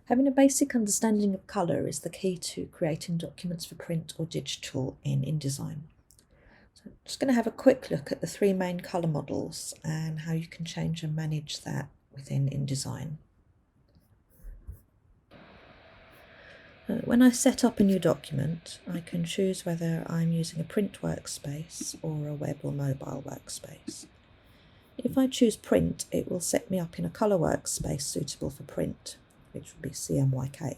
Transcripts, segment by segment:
Having a basic understanding of colour is the key to creating documents for print or digital in InDesign. So I'm just going to have a quick look at the three main colour models and how you can change and manage that within InDesign. When I set up a new document, I can choose whether I'm using a print workspace or a web or mobile workspace. If I choose print, it will set me up in a colour workspace suitable for print, which would be CMYK.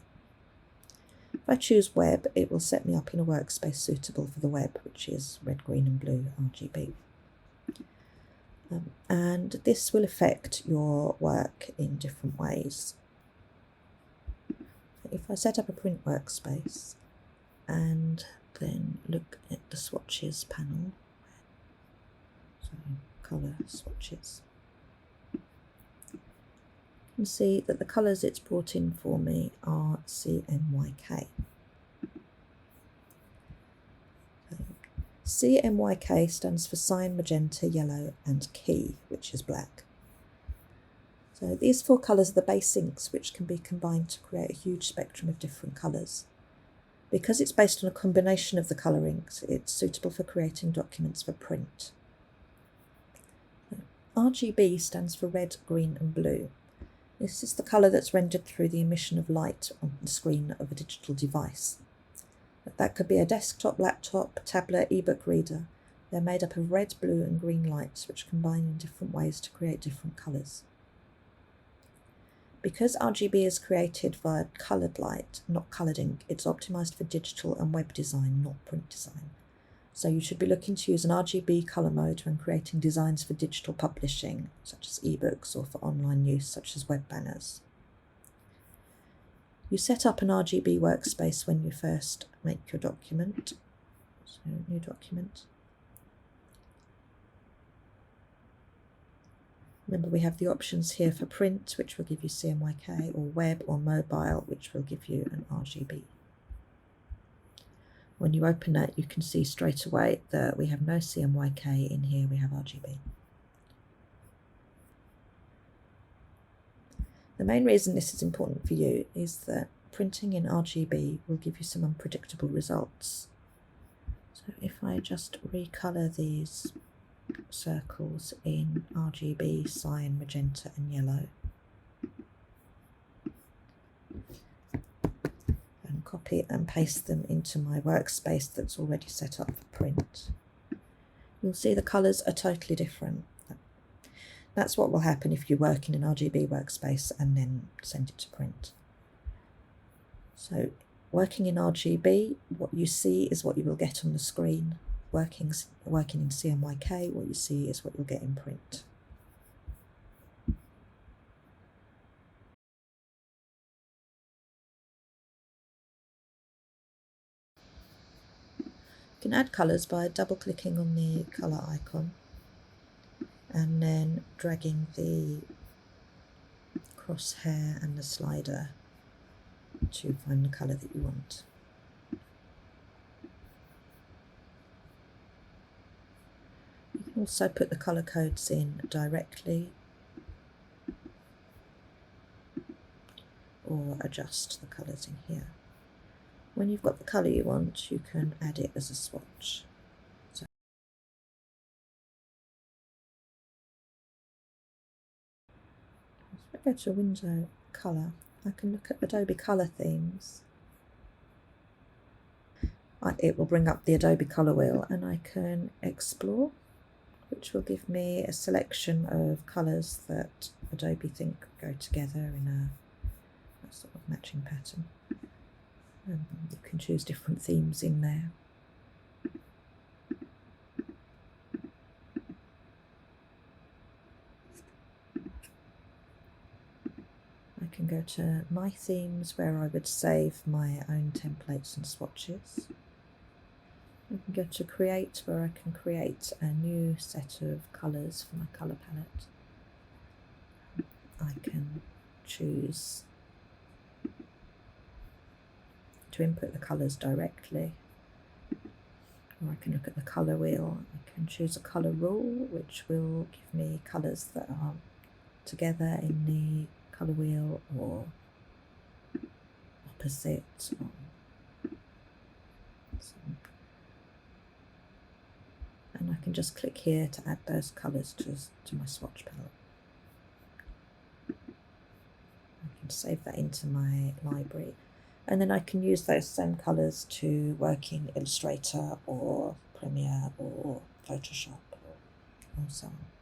If I choose web, it will set me up in a workspace suitable for the web, which is red, green and blue RGB. And this will affect your work in different ways. If I set up a print workspace and then look at the swatches panel, so colour swatches, you can see that the colours it's brought in for me are CMYK. CMYK stands for cyan, magenta, yellow and key, which is black. So these four colours are the base inks which can be combined to create a huge spectrum of different colours. Because it's based on a combination of the colour inks, it's suitable for creating documents for print. RGB stands for red, green and blue. This is the colour that's rendered through the emission of light on the screen of a digital device. That could be a desktop, laptop, tablet, ebook reader. They're made up of red, blue and green lights which combine in different ways to create different colours. Because RGB is created via coloured light, not coloured ink, it's optimised for digital and web design, not print design. So you should be looking to use an RGB colour mode when creating designs for digital publishing, such as ebooks, or for online use, such as web banners. You set up an RGB workspace when you first make your document. So, new document. Remember, we have the options here for print, which will give you CMYK, or web or mobile, which will give you an RGB. When you open that, you can see straight away that we have no CMYK in here, we have RGB. The main reason this is important for you is that printing in RGB will give you some unpredictable results. So if I just recolour these circles in RGB, cyan, magenta and yellow, and copy and paste them into my workspace that's already set up for print, you'll see the colours are totally different. That's what will happen if you work in an RGB workspace and then send it to print. So working in RGB, what you see is what you will get on the screen. Working in CMYK, what you see is what you'll get in print. You can add colours by double-clicking on the colour icon and then dragging the crosshair and the slider to find the colour that you want. You can also put the colour codes in directly or adjust the colours in here. When you've got the colour you want, you can add it as a swatch. So if I go to Window Colour, I can look at Adobe Colour Themes. It will bring up the Adobe Colour wheel and I can explore, which will give me a selection of colours that Adobe think go together in a sort of matching pattern. And you can choose different themes in there. I can go to My Themes, where I would save my own templates and swatches. I can go to Create, where I can create a new set of colours for my colour palette. I can choose to input the colours directly, or I can look at the colour wheel. I can choose a colour rule, which will give me colours that are together in the colour wheel, or opposite. And I can just click here to add those colours to my swatch palette. I can save that into my library, and then I can use those same colours to work in Illustrator or Premiere or Photoshop or so on.